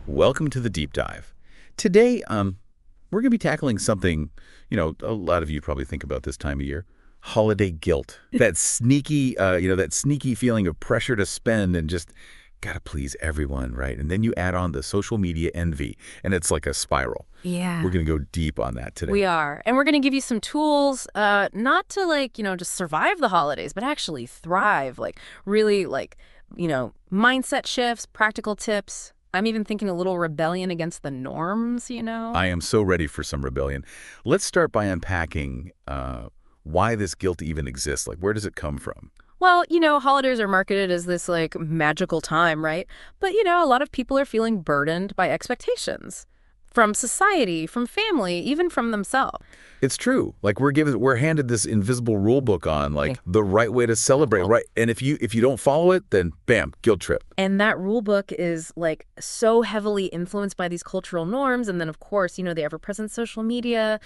Welcome to the deep dive. Today, we're going to be tackling something, a lot of you probably think about this time of year, holiday guilt. That sneaky feeling of pressure to spend and just gotta please everyone, right? And then you add on the social media envy, and it's like a spiral. Yeah, We're going to go deep on that today. we are. And we're going to give you some tools, not to just survive the holidays, but actually thrive, really mindset shifts, practical tips. I'm even thinking a little rebellion against the norms. I am so ready for some rebellion. Let's start by unpacking why this guilt even exists. Like, where does it come from? Well, holidays are marketed as this magical time, right? But, a lot of people are feeling burdened by expectations from society, from family, even from themselves. It's true. Like we're handed this invisible rule book on like the right way to celebrate, right? And if you don't follow it, then bam, guilt trip. And that rule book is so heavily influenced by these cultural norms. And then, of course, the ever-present social media.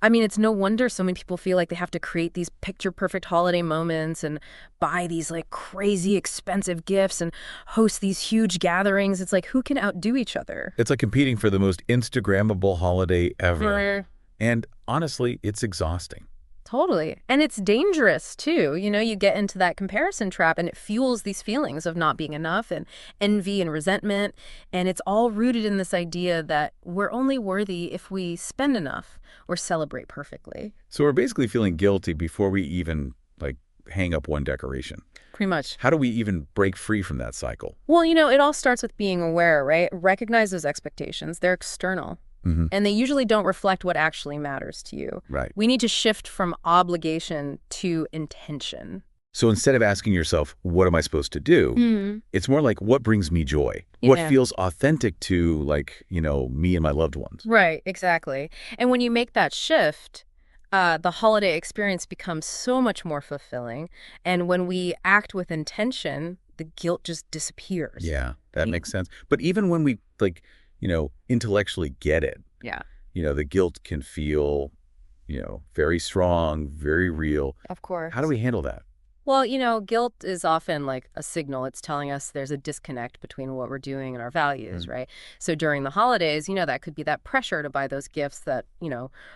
I mean, it's no wonder so many people feel like they have to create these picture-perfect holiday moments and buy these crazy expensive gifts and host these huge gatherings. It's like, who can outdo each other? It's like competing for the most Instagrammable holiday ever. Sure. And honestly, it's exhausting. Totally. And it's dangerous, too. You get into that comparison trap and it fuels these feelings of not being enough and envy and resentment. And it's all rooted in this idea that we're only worthy if we spend enough or celebrate perfectly. So we're basically feeling guilty before we even hang up one decoration. Pretty much. How do we even break free from that cycle? Well, it all starts with being aware, right? Recognize those expectations. They're external. Mm-hmm. And they usually don't reflect what actually matters to you. Right. We need to shift from obligation to intention. So instead of asking yourself, what am I supposed to do? It's more like, what brings me joy? What Yeah. feels authentic to me and my loved ones? Right, exactly. And when you make that shift, the holiday experience becomes so much more fulfilling. And when we act with intention, the guilt just disappears. Yeah, that makes sense. But even when we intellectually get it, Yeah, the guilt can feel, very strong, very real. of course. How do we handle that? Well, guilt is often like a signal. It's telling us there's a disconnect between what we're doing and our values, right? So during the holidays, that could be that pressure to buy those gifts that,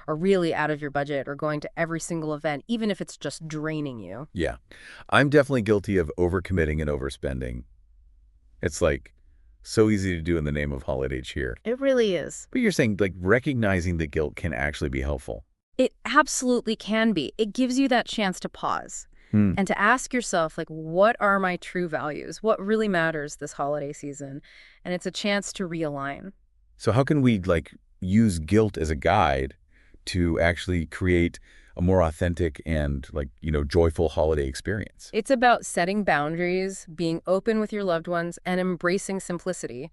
are really out of your budget or going to every single event, even if it's just draining you. Yeah, I'm definitely guilty of overcommitting and overspending. It's so easy to do in the name of holiday cheer. It really is. But you're saying recognizing the guilt can actually be helpful. It absolutely can be. It gives you that chance to pause and to ask yourself, what are my true values? What really matters this holiday season? And it's a chance to realign. So how can we use guilt as a guide to actually create a more authentic and joyful holiday experience? It's about setting boundaries, being open with your loved ones, and embracing simplicity.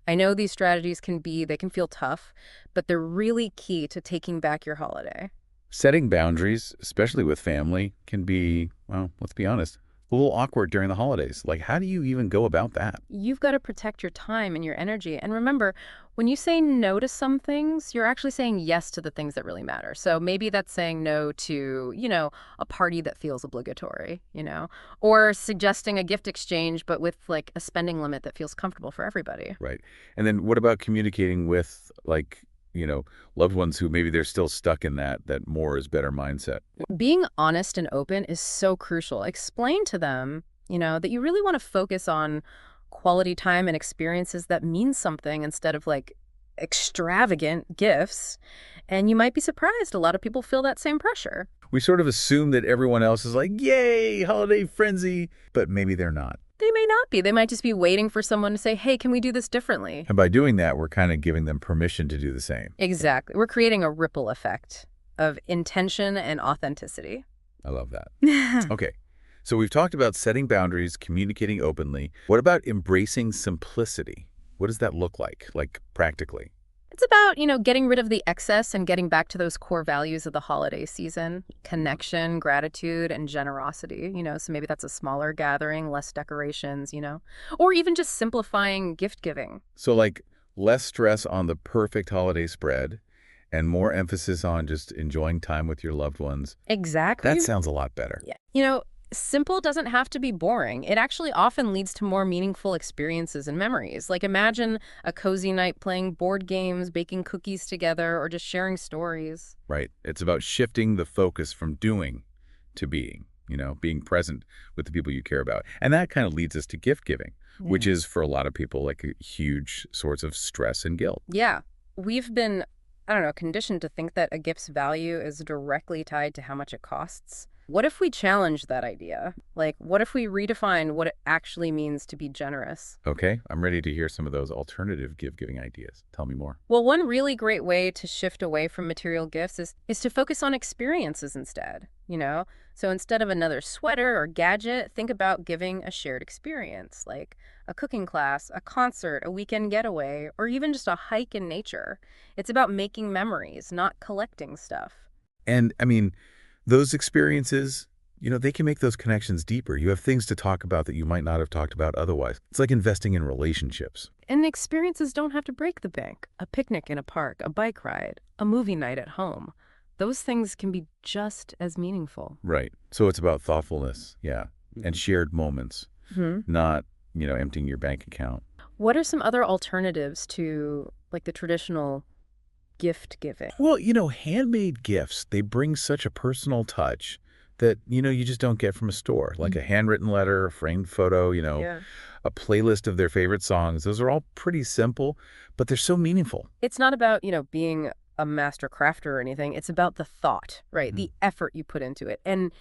I know these strategies they can feel tough, but they're really key to taking back your holiday. Setting boundaries, especially with family, can be, well, let's be honest, a little awkward during the holidays. How do you even go about that? You've got to protect your time and your energy. And remember, when you say no to some things, you're actually saying yes to the things that really matter. So maybe that's saying no to, a party that feels obligatory, or suggesting a gift exchange, but with a spending limit that feels comfortable for everybody. Right. And then what about communicating with loved ones who maybe they're still stuck in that more is better mindset? Being honest and open is so crucial. Explain to them, that you really want to focus on quality time and experiences that mean something instead of extravagant gifts. And you might be surprised. A lot of people feel that same pressure. We sort of assume that everyone else is yay, holiday frenzy, but maybe they're not. They may not be. They might just be waiting for someone to say, hey, can we do this differently? And by doing that, we're kind of giving them permission to do the same. Exactly. We're creating a ripple effect of intention and authenticity. I love that. Okay. So we've talked about setting boundaries, communicating openly. What about embracing simplicity? What does that look like practically? It's about, getting rid of the excess and getting back to those core values of the holiday season: connection, gratitude, and generosity, so maybe that's a smaller gathering, less decorations, or even just simplifying gift giving. So less stress on the perfect holiday spread and more emphasis on just enjoying time with your loved ones. Exactly. That sounds a lot better. Yeah. Simple doesn't have to be boring. It actually often leads to more meaningful experiences and memories. Like imagine a cozy night playing board games, baking cookies together, or just sharing stories. Right. It's about shifting the focus from doing to being, being present with the people you care about. And that kind of leads us to gift giving, which is for a lot of people like a huge source of stress and guilt. Yeah, we've been, I don't know, conditioned to think that a gift's value is directly tied to how much it costs. What if we challenge that idea? Like, what if we redefine what it actually means to be generous? Okay, I'm ready to hear some of those alternative gift-giving ideas. Tell me more. Well, one really great way to shift away from material gifts is to focus on experiences instead, you know? So instead of another sweater or gadget, think about giving a shared experience, like a cooking class, a concert, a weekend getaway, or even just a hike in nature. It's about making memories, not collecting stuff. And I mean, those experiences, they can make those connections deeper. You have things to talk about that you might not have talked about otherwise. It's like investing in relationships. And the experiences don't have to break the bank. A picnic in a park, a bike ride, a movie night at home. Those things can be just as meaningful. Right. So it's about thoughtfulness, yeah, and shared moments, not, emptying your bank account. What are some other alternatives to like the traditional gift giving? Well, handmade gifts, they bring such a personal touch that, you just don't get from a store, like a handwritten letter, a framed photo, Yeah. a playlist of their favorite songs. Those are all pretty simple, but they're so meaningful. It's not about, being a master crafter or anything. It's about the thought, right? The effort you put into it. And,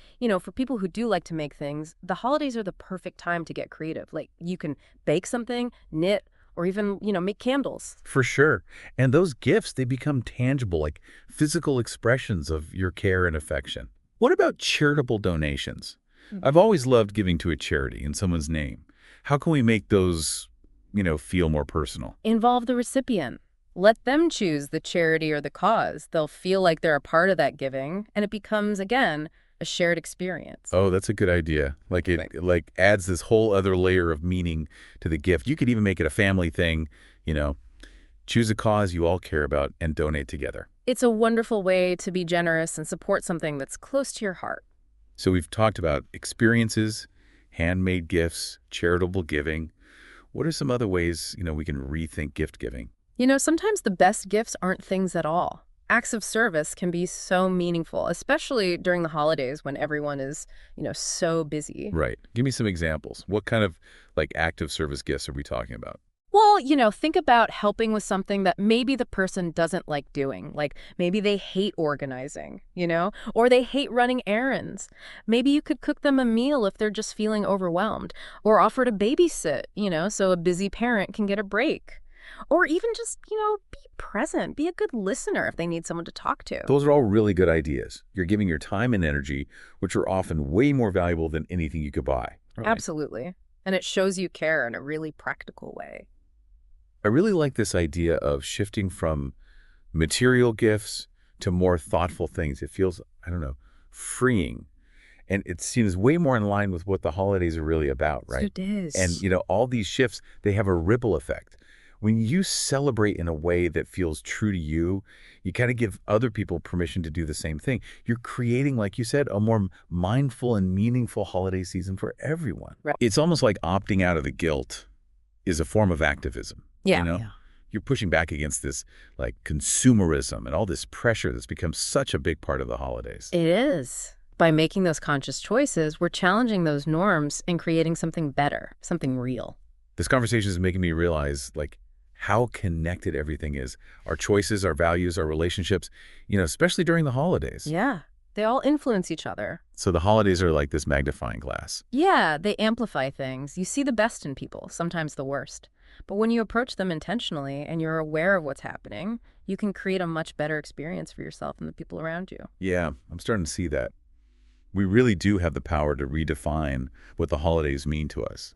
for people who do like to make things, the holidays are the perfect time to get creative. Like you can bake something, knit, or even, make candles. For sure. And those gifts, they become tangible, like physical expressions of your care and affection. What about charitable donations? I've always loved giving to a charity in someone's name. How can we make those, feel more personal? Involve the recipient. Let them choose the charity or the cause. They'll feel like they're a part of that giving, and it becomes, again, a shared experience. Oh, that's a good idea. Like it adds this whole other layer of meaning to the gift. You could even make it a family thing, you know, choose a cause you all care about and donate together. It's a wonderful way to be generous and support something that's close to your heart. So we've talked about experiences, handmade gifts, charitable giving. What are some other ways, we can rethink gift giving? Sometimes the best gifts aren't things at all. Acts of service can be so meaningful, especially during the holidays when everyone is, so busy. Right. Give me some examples. What kind of active service gifts are we talking about? Well, think about helping with something that maybe the person doesn't like doing. Like maybe they hate organizing, or they hate running errands. Maybe you could cook them a meal if they're just feeling overwhelmed, or offer to babysit, so a busy parent can get a break. Or even just, be present, be a good listener if they need someone to talk to. Those are all really good ideas. You're giving your time and energy, which are often way more valuable than anything you could buy. Right. Absolutely. And it shows you care in a really practical way. I really like this idea of shifting from material gifts to more thoughtful things. It feels, I don't know, freeing. And it seems way more in line with what the holidays are really about, right? It is. And, all these shifts, they have a ripple effect. When you celebrate in a way that feels true to you, you kind of give other people permission to do the same thing. You're creating, like you said, a more mindful and meaningful holiday season for everyone. Right. It's almost like opting out of the guilt is a form of activism. Yeah. You're pushing back against this consumerism and all this pressure that's become such a big part of the holidays. It is. By making those conscious choices, we're challenging those norms and creating something better, something real. This conversation is making me realize how connected everything is. Our choices, our values, our relationships, especially during the holidays. Yeah. They all influence each other. So the holidays are like this magnifying glass. Yeah, they amplify things. You see the best in people, sometimes the worst. But when you approach them intentionally and you're aware of what's happening, you can create a much better experience for yourself and the people around you. Yeah, I'm starting to see that. We really do have the power to redefine what the holidays mean to us.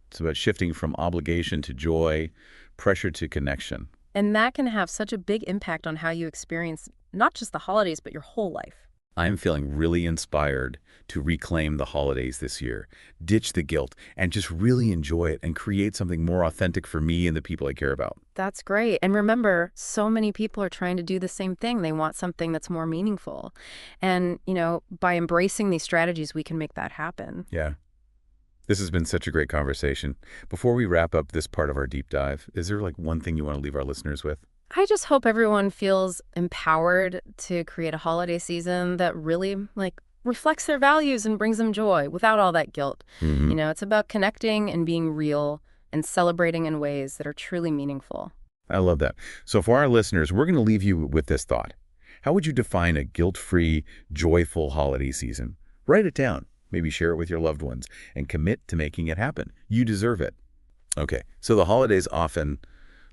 It's about shifting from obligation to joy, pressure to connection. And that can have such a big impact on how you experience not just the holidays, but your whole life. I'm feeling really inspired to reclaim the holidays this year, ditch the guilt, and just really enjoy it and create something more authentic for me and the people I care about. That's great. And remember, so many people are trying to do the same thing. They want something that's more meaningful. And, by embracing these strategies, we can make that happen. Yeah. This has been such a great conversation. Before we wrap up this part of our deep dive, is there like one thing you want to leave our listeners with? I just hope everyone feels empowered to create a holiday season that really reflects their values and brings them joy without all that guilt. Hmm. It's about connecting and being real and celebrating in ways that are truly meaningful. I love that. So for our listeners, we're going to leave you with this thought. How would you define a guilt-free, joyful holiday season? Write it down. Maybe share it with your loved ones and commit to making it happen. You deserve it. Okay, so the holidays often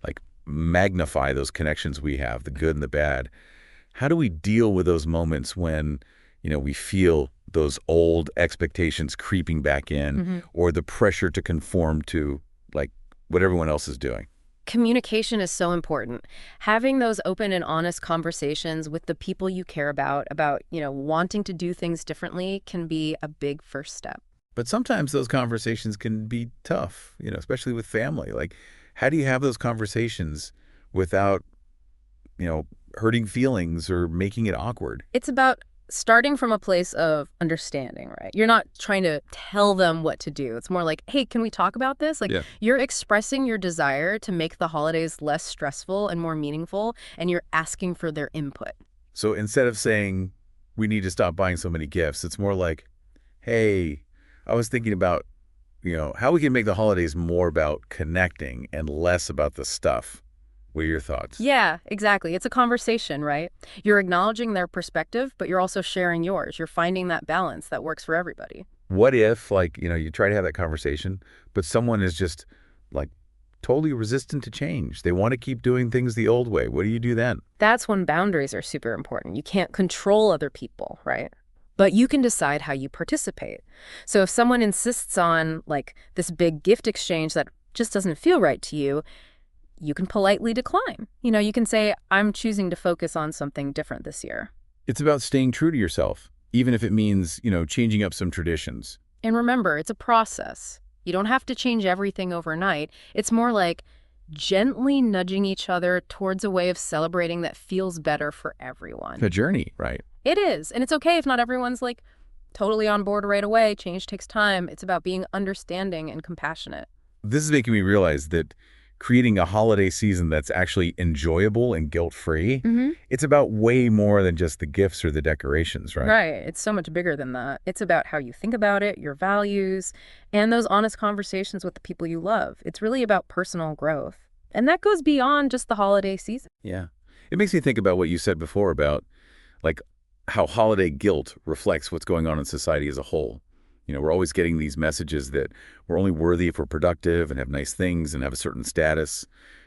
like magnify those connections we have, the good and the bad. How do we deal with those moments when, we feel those old expectations creeping back in or the pressure to conform to like what everyone else is doing? Communication is so important. Having those open and honest conversations with the people you care about, wanting to do things differently can be a big first step. But sometimes those conversations can be tough, especially with family. Like, how do you have those conversations without, hurting feelings or making it awkward? It's about starting from a place of understanding, right? You're not trying to tell them what to do. It's more like, hey, can we talk about this? Like, Yeah. you're expressing your desire to make the holidays less stressful and more meaningful, and you're asking for their input. So instead of saying, we need to stop buying so many gifts, it's more like, hey, I was thinking about, how we can make the holidays more about connecting and less about the stuff. What are your thoughts? Yeah, exactly. It's a conversation, right? You're acknowledging their perspective, but you're also sharing yours. You're finding that balance that works for everybody. What if, like, you try to have that conversation, but someone is just, like, totally resistant to change? They want to keep doing things the old way. What do you do then? That's when boundaries are super important. You can't control other people, right? But you can decide how you participate. So if someone insists on, this big gift exchange that just doesn't feel right to you, you can politely decline. You can say, I'm choosing to focus on something different this year. It's about staying true to yourself, even if it means, changing up some traditions. And remember, it's a process. You don't have to change everything overnight. It's more like gently nudging each other towards a way of celebrating that feels better for everyone. A journey, right? It is. And it's okay if not everyone's totally on board right away. Change takes time. It's about being understanding and compassionate. This is making me realize that creating a holiday season that's actually enjoyable and guilt-free, it's about way more than just the gifts or the decorations, right? Right. It's so much bigger than that. It's about how you think about it, your values, and those honest conversations with the people you love. It's really about personal growth. And that goes beyond just the holiday season. Yeah. It makes me think about what you said before about, like, how holiday guilt reflects what's going on in society as a whole. We're always getting these messages that we're only worthy if we're productive and have nice things and have a certain status.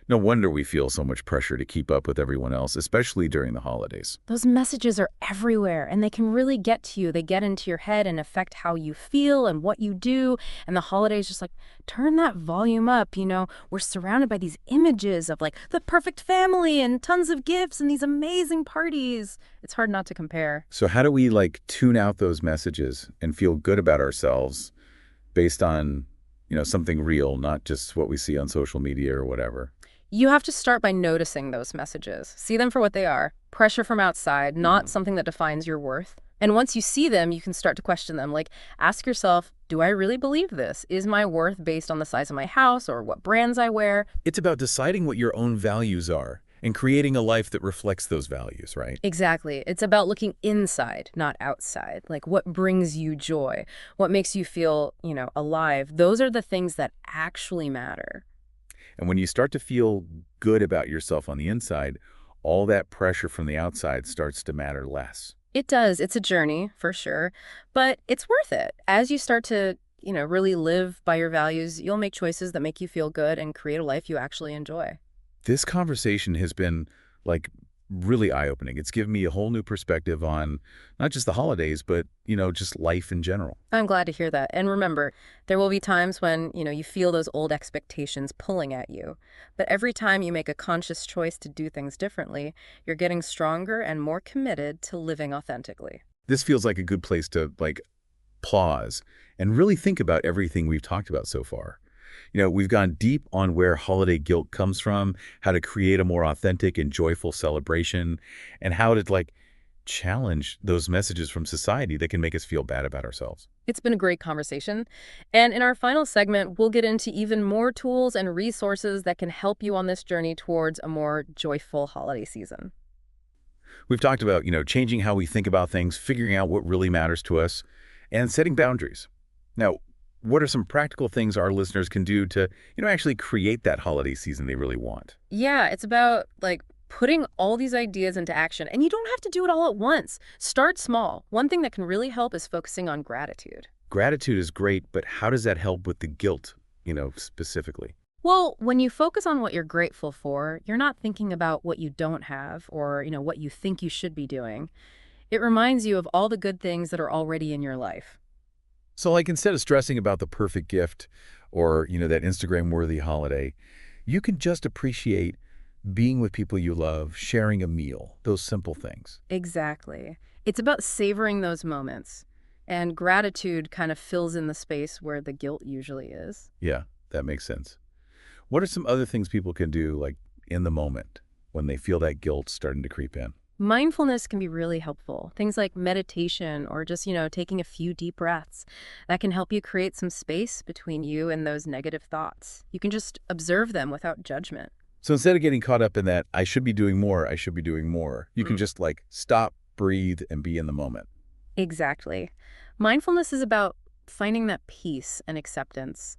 No wonder we feel so much pressure to keep up with everyone else, especially during the holidays. Those messages are everywhere, and they can really get to you. They get into your head and affect how you feel and what you do. And the holidays just turn that volume up. We're surrounded by these images of the perfect family and tons of gifts and these amazing parties. It's hard not to compare. So how do we tune out those messages and feel good about ourselves based on, something real, not just what we see on social media or whatever? You have to start by noticing those messages. See them for what they are. Pressure from outside, not something that defines your worth. And once you see them, you can start to question them. Ask yourself, do I really believe this? Is my worth based on the size of my house or what brands I wear? It's about deciding what your own values are and creating a life that reflects those values, right? Exactly. It's about looking inside, not outside. What brings you joy? What makes you feel, alive? Those are the things that actually matter. And when you start to feel good about yourself on the inside, all that pressure from the outside starts to matter less. It does. It's a journey, for sure. But it's worth it. As you start to, really live by your values, you'll make choices that make you feel good and create a life you actually enjoy. This conversation has been, really eye-opening. It's given me a whole new perspective on not just the holidays, but, just life in general. I'm glad to hear that. And remember, there will be times when, you feel those old expectations pulling at you. But every time you make a conscious choice to do things differently, you're getting stronger and more committed to living authentically. This feels like a good place to, pause and really think about everything we've talked about so far. We've gone deep on where holiday guilt comes from, how to create a more authentic and joyful celebration, and how to, challenge those messages from society that can make us feel bad about ourselves. It's been a great conversation. And in our final segment, we'll get into even more tools and resources that can help you on this journey towards a more joyful holiday season. We've talked about, changing how we think about things, figuring out what really matters to us, and setting boundaries. Now, what are some practical things our listeners can do to, actually create that holiday season they really want? Yeah, it's about putting all these ideas into action. And you don't have to do it all at once. Start small. One thing that can really help is focusing on gratitude. Gratitude is great, but how does that help with the guilt, specifically? Well, when you focus on what you're grateful for, you're not thinking about what you don't have or, what you think you should be doing. It reminds you of all the good things that are already in your life. So, instead of stressing about the perfect gift or, that Instagram-worthy holiday, you can just appreciate being with people you love, sharing a meal, those simple things. Exactly. It's about savoring those moments. And gratitude kind of fills in the space where the guilt usually is. Yeah, that makes sense. What are some other things people can do, in the moment, when they feel that guilt starting to creep in? Mindfulness can be really helpful. Things like meditation or just, taking a few deep breaths. That can help you create some space between you and those negative thoughts. You can just observe them without judgment. So instead of getting caught up in that, I should be doing more, you can just, stop, breathe, and be in the moment. Exactly. Mindfulness is about finding that peace and acceptance.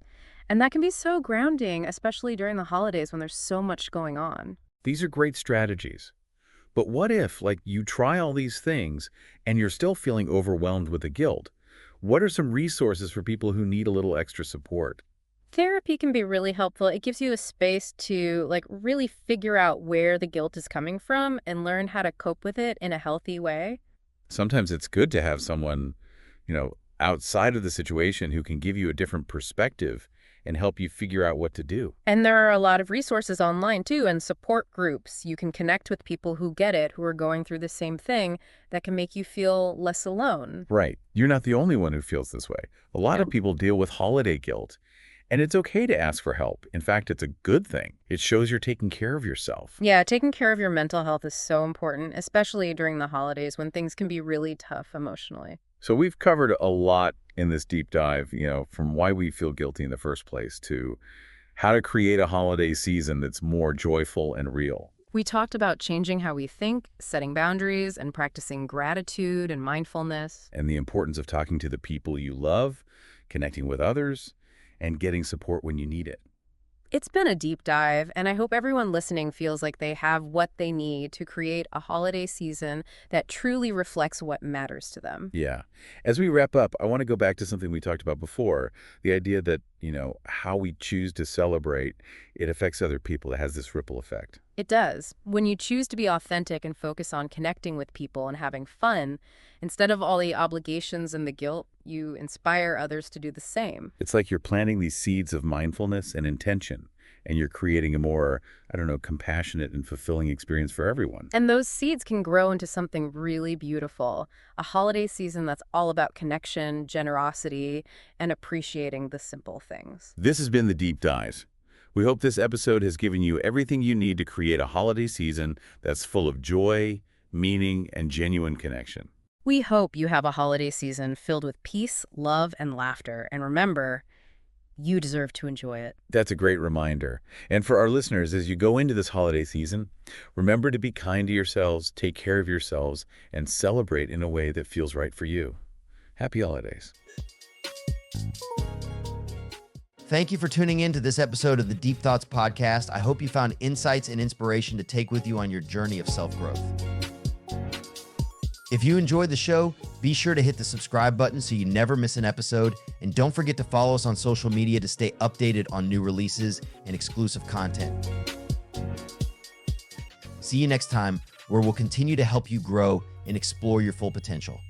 And that can be so grounding, especially during the holidays when there's so much going on. These are great strategies. But what if, you try all these things and you're still feeling overwhelmed with the guilt? What are some resources for people who need a little extra support? Therapy can be really helpful. It gives you a space to really figure out where the guilt is coming from and learn how to cope with it in a healthy way. Sometimes it's good to have someone, outside of the situation who can give you a different perspective and help you figure out what to do. And there are a lot of resources online too and support groups. You can connect with people who get it, who are going through the same thing that can make you feel less alone. Right. You're not the only one who feels this way. A lot of people deal with holiday guilt, and it's okay to ask for help. In fact, it's a good thing. It shows you're taking care of yourself. Yeah, taking care of your mental health is so important, especially during the holidays when things can be really tough emotionally. So we've covered a lot in this deep dive, from why we feel guilty in the first place to how to create a holiday season that's more joyful and real. We talked about changing how we think, setting boundaries, and practicing gratitude and mindfulness. And the importance of talking to the people you love, connecting with others, and getting support when you need it. It's been a deep dive, and I hope everyone listening feels like they have what they need to create a holiday season that truly reflects what matters to them. Yeah. As we wrap up, I want to go back to something we talked about before, the idea that, how we choose to celebrate, it affects other people. It has this ripple effect. It does. When you choose to be authentic and focus on connecting with people and having fun, instead of all the obligations and the guilt, you inspire others to do the same. It's like you're planting these seeds of mindfulness and intention, and you're creating a more, compassionate and fulfilling experience for everyone. And those seeds can grow into something really beautiful, a holiday season that's all about connection, generosity, and appreciating the simple things. This has been The Deep Dive. We hope this episode has given you everything you need to create a holiday season that's full of joy, meaning, and genuine connection. We hope you have a holiday season filled with peace, love, and laughter. And remember, you deserve to enjoy it. That's a great reminder. And for our listeners, as you go into this holiday season, remember to be kind to yourselves, take care of yourselves, and celebrate in a way that feels right for you. Happy holidays. Thank you for tuning in to this episode of the Deep Thoughts Podcast. I hope you found insights and inspiration to take with you on your journey of self-growth. If you enjoyed the show, be sure to hit the subscribe button so you never miss an episode. And don't forget to follow us on social media to stay updated on new releases and exclusive content. See you next time, where we'll continue to help you grow and explore your full potential.